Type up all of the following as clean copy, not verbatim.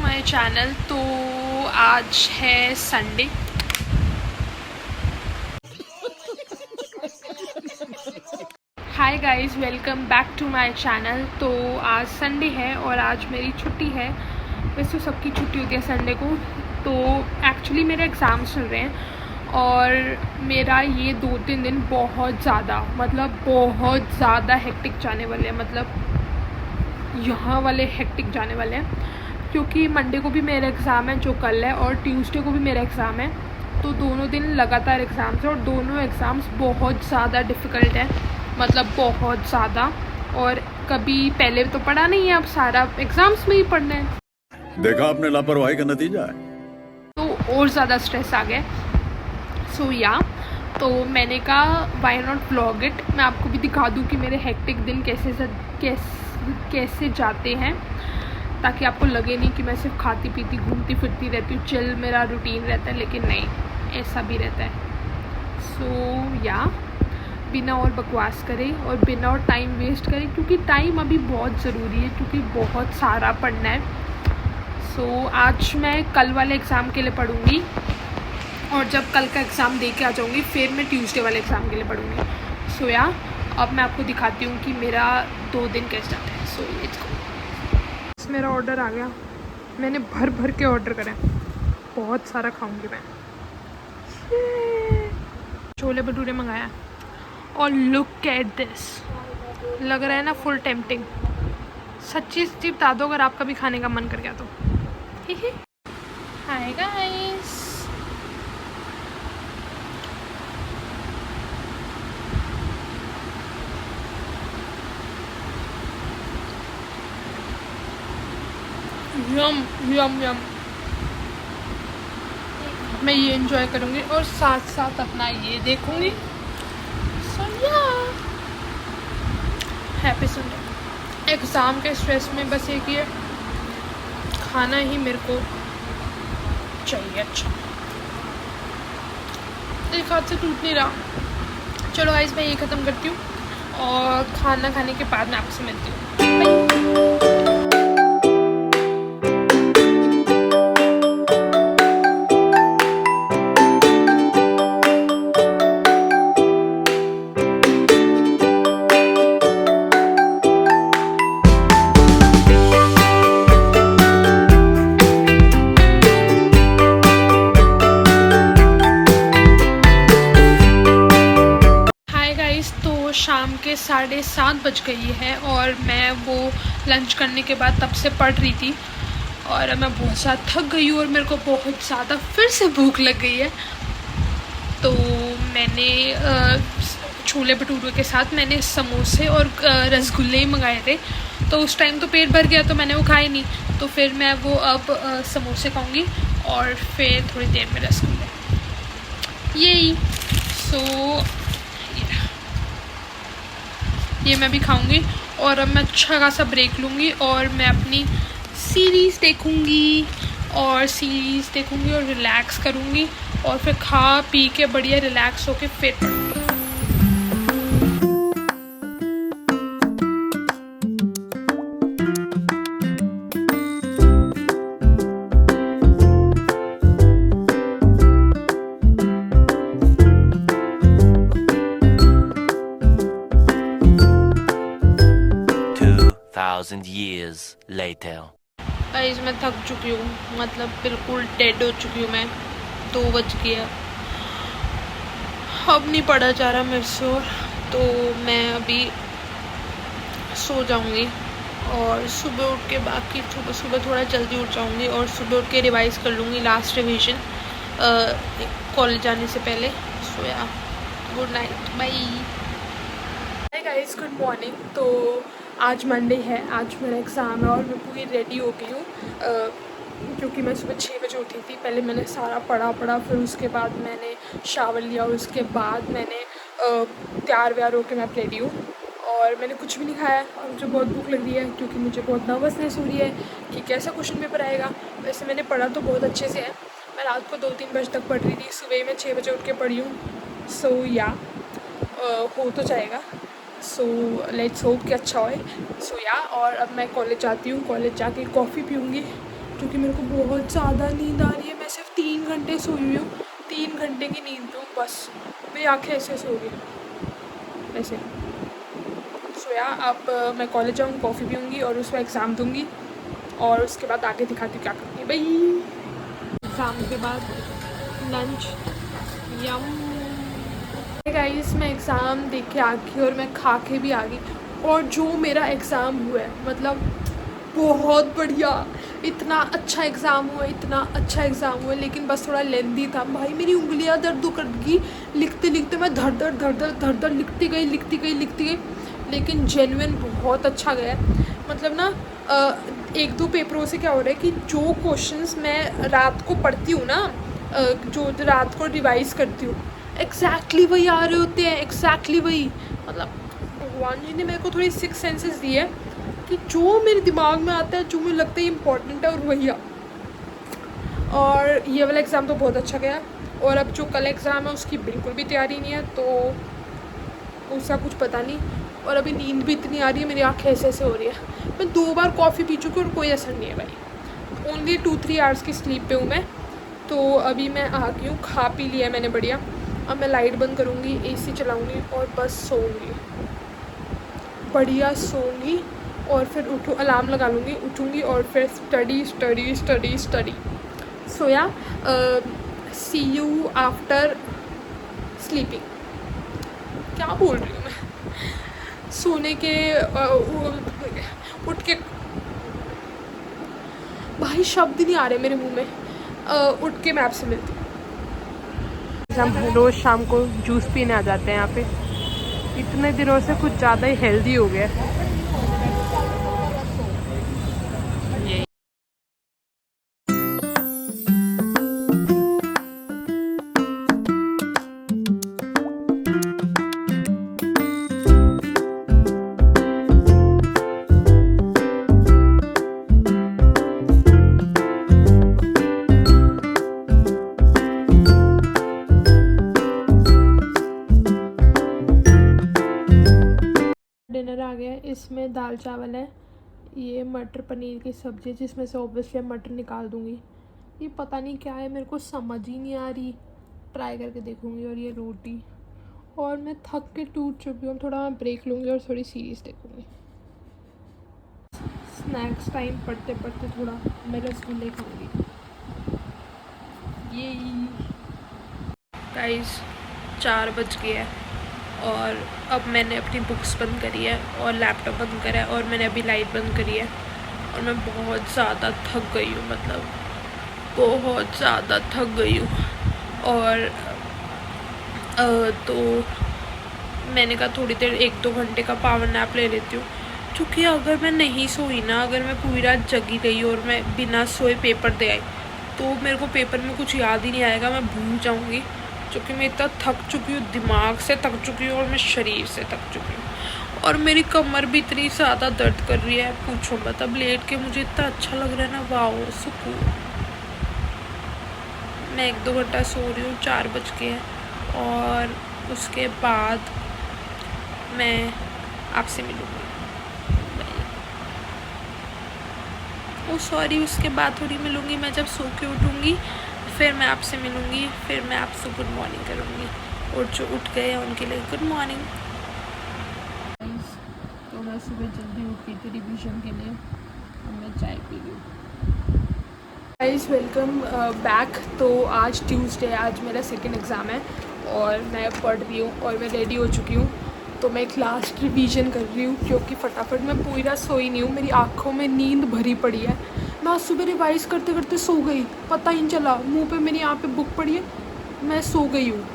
My channel. तो आज है Sunday. Hi guys, welcome back to my channel. तो आज संडे है और आज मेरी छुट्टी है। वैसे तो सबकी छुट्टी होती है संडे को। तो एक्चुअली मेरे एग्ज़ाम्स चल रहे हैं और मेरा ये 2-3 दिन बहुत ज़्यादा हेक्टिक जाने वाले हैं। मतलब यहाँ वाले हेक्टिक जाने वाले हैं क्योंकि मंडे को भी मेरा एग्ज़ाम है जो कल है, और ट्यूसडे को भी मेरा एग्ज़ाम है। तो दोनों दिन लगातार एग्ज़ाम्स हैं और दोनों एग्ज़ाम्स बहुत ज़्यादा डिफ़िकल्ट है, मतलब बहुत ज़्यादा। और कभी पहले तो पढ़ा नहीं है, अब सारा एग्ज़ाम्स में ही पढ़ना है। देखा आपने लापरवाही का नतीजा है। तो और ज़्यादा स्ट्रेस आ गया। तो मैंने कहा वाई नॉट व्लॉग इट। मैं आपको भी दिखा दूँ कि मेरे हेक्टिक दिन कैसे जाते हैं, ताकि आपको लगे नहीं कि मैं सिर्फ खाती पीती घूमती फिरती रहती हूँ, चिल मेरा रूटीन रहता है। लेकिन नहीं, ऐसा भी रहता है। बिना और बकवास करें और बिना और टाइम वेस्ट करें, क्योंकि टाइम अभी बहुत ज़रूरी है, क्योंकि बहुत सारा पढ़ना है। आज मैं कल वाले एग्ज़ाम के लिए पढ़ूँगी और जब कल का एग्ज़ाम दे के आ जाऊँगी फिर मैं ट्यूसडे वाले एग्ज़ाम के लिए पढ़ूँगी। अब मैं आपको दिखाती हूँ कि मेरा 2 दिन कैसे जाता है। Let's go. मेरा ऑर्डर आ गया। मैंने भर भर के ऑर्डर करे, बहुत सारा खाऊंगी मैं। छोले भटूरे मंगाया और लुक एट दिस, लग रहा है ना फुल टेम्पटिंग। सच्ची सच्ची बता दो अगर आपका भी खाने का मन कर गया तो। हाय गाइस, यम यम यम। मैं ये एंजॉय करूँगी और साथ साथ अपना ये देखूँगी। Happy Sunday. एग्ज़ाम के स्ट्रेस में बस एक ये खाना ही मेरे को चाहिए। अच्छा, एक हाथ से टूट नहीं रहा। चलो गाइस, मैं ये ख़त्म करती हूँ और खाना खाने के बाद मैं आपसे मिलती हूँ। 7:30 बज गई है और मैं वो लंच करने के बाद तब से पढ़ रही थी और मैं बहुत ज़्यादा थक गई हूँ और मेरे को बहुत ज़्यादा फिर से भूख लग गई है। तो मैंने छोले भटूरे के साथ मैंने समोसे और रसगुल्ले ही मंगाए थे। तो उस टाइम तो पेट भर गया तो मैंने वो खाए नहीं। तो फिर मैं वो अब समोसे खाऊंगी और फिर थोड़ी देर में रसगुल्ले, यही। ये मैं भी खाऊंगी और अब मैं अच्छा खासा ब्रेक लूँगी और मैं अपनी सीरीज़ देखूँगी और रिलैक्स करूँगी और फिर खा पी के बढ़िया रिलैक्स होके फिर 2,000 years later. गाइस, मैं थक चुकी हूँ, मतलब बिल्कुल डेड हो चुकी हूँ मैं। 2 बज गया, अब नहीं पढ़ा जा रहा मेरे से और तो मैं अभी सो जाऊँगी और सुबह उठ के बाकी सुबह थोड़ा जल्दी उठ जाऊँगी और सुबह उठ के रिवाइज कर लूँगी लास्ट रिवीजन कॉलेज जाने से पहले। Good night, bye. Hi guys, good morning. तो आज मंडे है, आज मेरा एग्ज़ाम है और मैं पूरी रेडी हो गई हूँ क्योंकि मैं सुबह 6 बजे उठी थी। पहले मैंने सारा पढ़ा, फिर उसके बाद मैंने शावर लिया और उसके बाद मैंने तैयार व्यार होकर मैं रेडी हूँ और मैंने कुछ भी नहीं खाया और मुझे बहुत भूख लग रही है क्योंकि मुझे बहुत नर्वसनेस हो रही है कि कैसा क्वेश्चन पेपर आएगा। वैसे मैंने पढ़ा तो बहुत अच्छे से है, मैं रात को 2-3 बजे तक पढ़ रही थी, सुबह मैं 6 बजे उठ के पढ़ी हूँ। हो तो जाएगा। लेट्स होप कि अच्छा होए। और अब मैं कॉलेज जाती हूँ, कॉलेज जाके कॉफ़ी पीऊँगी क्योंकि मेरे को बहुत ज़्यादा नींद आ रही है। मैं सिर्फ 3 घंटे सोई हुई हूँ, 3 घंटे की नींद पे हूँ बस। मेरी आँखें ऐसे सो गई ऐसे। सोया अब मैं कॉलेज जाऊँगी, कॉफ़ी पीऊँगी और उसका एग्ज़ाम दूँगी और उसके बाद आगे दिखाती हूँ क्या करती है भाई। एग्ज़ाम के बाद लंच यम। गाइस मैं एग्ज़ाम दे के आ गई और मैं खा के भी आ गई और जो मेरा एग्ज़ाम हुआ है मतलब बहुत बढ़िया, इतना अच्छा एग्ज़ाम हुआ, इतना अच्छा एग्ज़ाम हुआ, लेकिन बस थोड़ा लेंदी था भाई। मेरी उंगलियां दर्द कर गई लिखते लिखते, मैं धड़ धड़ लिखती गई, लेकिन जेन्युइन बहुत अच्छा गया। मतलब ना 1-2 पेपरों से क्या हो रहा है कि जो क्वेश्चंस मैं रात को पढ़ती हूँ ना, जो रात को रिवाइज़ करती हूँ, एग्जैक्टली वही आ रहे होते हैं, एग्जैक्टली वही। मतलब भगवान जी ने मेरे को थोड़ी 6 सेंसेस दी है कि जो मेरे दिमाग में आता है, जो मुझे लगता है इम्पोर्टेंट है, और वही आ। और ये वाला एग्ज़ाम तो बहुत अच्छा गया और अब जो कल एग्ज़ाम है उसकी बिल्कुल भी तैयारी नहीं है, तो उसका कुछ पता नहीं। और अभी नींद भी इतनी आ रही है, मेरी आँखें ऐसे ऐसे हो रही है। मैं 2 बार कॉफ़ी पी चुकी हूँ और कोई असर नहीं है भाई। ओनली 2-3 आवर्स की स्लीप पे हूँ मैं। तो अभी मैं आ गई हूँ, खा पी लिया है मैंने बढ़िया। अब मैं लाइट बंद करूँगी, एसी चलाऊँगी और बस सोऊंगी, बढ़िया सोऊंगी और फिर अलार्म लगा लूँगी, उठूँगी और फिर study. So yeah see you after sleeping. क्या बोल रही हूँ मैं, सोने के उठ के भाई शब्द नहीं आ रहे मेरे मुंह में। उठ के मैं आपसे मिलती हूँ। हम रोज़ शाम को जूस पीने आ जाते हैं यहाँ पे, इतने दिनों से कुछ ज़्यादा ही हेल्दी हो गया। डिनर आ गया है, इसमें दाल चावल है, ये मटर पनीर की सब्ज़ी जिसमें से ऑब्वियसली मटर निकाल दूँगी। ये पता नहीं क्या है, मेरे को समझ ही नहीं आ रही, ट्राई करके देखूँगी। और ये रोटी, और मैं थक के टूट चुकी हूँ, थोड़ा मैं ब्रेक लूँगी और थोड़ी सीरीज़ देखूँगी। स्नैक्स टाइम पढ़ते पढ़ते थोड़ा मैं रसगुल्ले खाऊँगी। ये गाइस 4 बज गए हैं और अब मैंने अपनी बुक्स बंद करी है और लैपटॉप बंद करा है और मैंने अभी लाइट बंद करी है और मैं बहुत ज़्यादा थक गई हूँ, मतलब बहुत ज़्यादा थक गई हूँ। और तो मैंने कहा थोड़ी देर 1-2 घंटे का पावर नैप ले लेती हूँ, क्योंकि अगर मैं नहीं सोई ना, अगर मैं पूरी रात जगी रही और मैं बिना सोए पेपर दे आई तो मेरे को पेपर में कुछ याद ही नहीं आएगा, मैं भूल जाऊँगी। क्योंकि मैं इतना थक चुकी हूँ, दिमाग से थक चुकी हूँ और मैं शरीर से थक चुकी हूँ और मेरी कमर भी इतनी ज़्यादा दर्द कर रही है, पूछो मत। अब लेट के मुझे इतना अच्छा लग रहा है ना, वाओ सुकून। मैं 1-2 घंटा सो रही हूँ, 4 बज के हैं और उसके बाद मैं आपसे मिलूँगी। ओ सॉरी, उसके बाद थोड़ी मिलूँगी, मैं जब सो के उठूँगी फिर मैं आपसे मिलूँगी, फिर मैं आपसे गुड मॉर्निंग करूँगी और जो उठ गए हैं उनके लिए गुड मॉर्निंग। तो मैं सुबह जल्दी उठी थी रिविज़न के लिए और मैं चाय पी रही हूँ। Guys welcome back. तो आज ट्यूसडे, आज मेरा सेकंड एग्ज़ाम है और मैं पढ़ रही हूँ और मैं रेडी हो चुकी हूँ। तो मैं एक लास्ट रिवीजन कर रही हूँ क्योंकि फटाफट मैं पूरी रात सोई नहीं हूँ, मेरी आँखों में नींद भरी पड़ी है। मैं आज सुबह रिवाइज़ करते करते सो गई, पता ही नहीं चला। मुंह पे मेरी यहाँ पे बुक पड़ी है, मैं सो गई हूँ।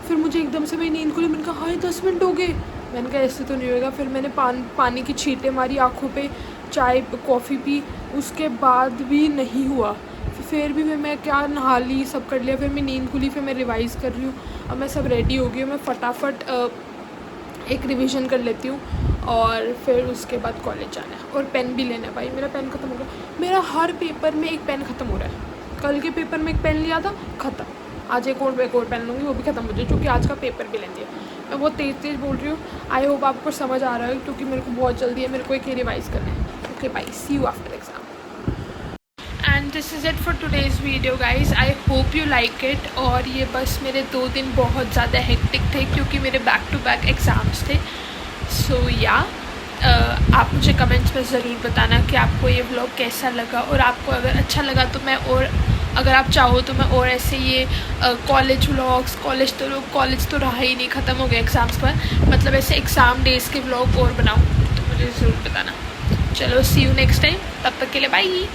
फिर मुझे एकदम से मेरी नींद खुली, मैंने कहा हाय 10 मिनट हो गए। मैंने कहा ऐसे तो नहीं होगा। फिर मैंने पानी की छींटें मारी आँखों पे, चाय कॉफ़ी पी, उसके बाद भी नहीं हुआ। फिर मैं क्या नहा ली, सब कर लिया, फिर मैं नींद खुली, फिर मैं रिवाइज़ कर रही हूँ। अब मैं सब रेडी हो गई हूँ, मैं फटाफट एक रिवीजन कर लेती हूँ और फिर उसके बाद कॉलेज जाना है और पेन भी लेना है। भाई मेरा पेन ख़त्म हो गया, मेरा हर पेपर में एक पेन ख़त्म हो रहा है। कल के पेपर में एक पेन लिया था, ख़त्म। आज एक और पेन लूँगी, वो भी ख़त्म हो जाए, क्योंकि आज का पेपर भी लेंदी है। मैं बहुत तेज़ बोल रही हूँ, आई होप आपको समझ आ रहा है, क्योंकि मेरे को बहुत जल्दी है, मेरे को एक रिवाइज़ करना है। Okay bye, see you after exam. And this is it for today's video guys, I hope you like it. और ये बस मेरे 2 दिन बहुत ज़्यादा हेक्टिक थे क्योंकि मेरे बैक टू बैक एग्ज़ाम्स थे। सो या आप मुझे कमेंट्स में ज़रूर बताना कि आपको ये व्लॉग कैसा लगा, और आपको अगर अच्छा लगा तो मैं और अगर आप चाहो तो मैं और ऐसे ये कॉलेज व्लॉग्स, कॉलेज तो रहा ही नहीं, ख़त्म हो गया एग्ज़ाम्स पर, मतलब ऐसे एग्ज़ाम डेज़ के व्लॉग और बनाऊँ तो मुझे ज़रूर बताना। चलो सी यू नेक्स्ट टाइम, तब तक के लिए बाय।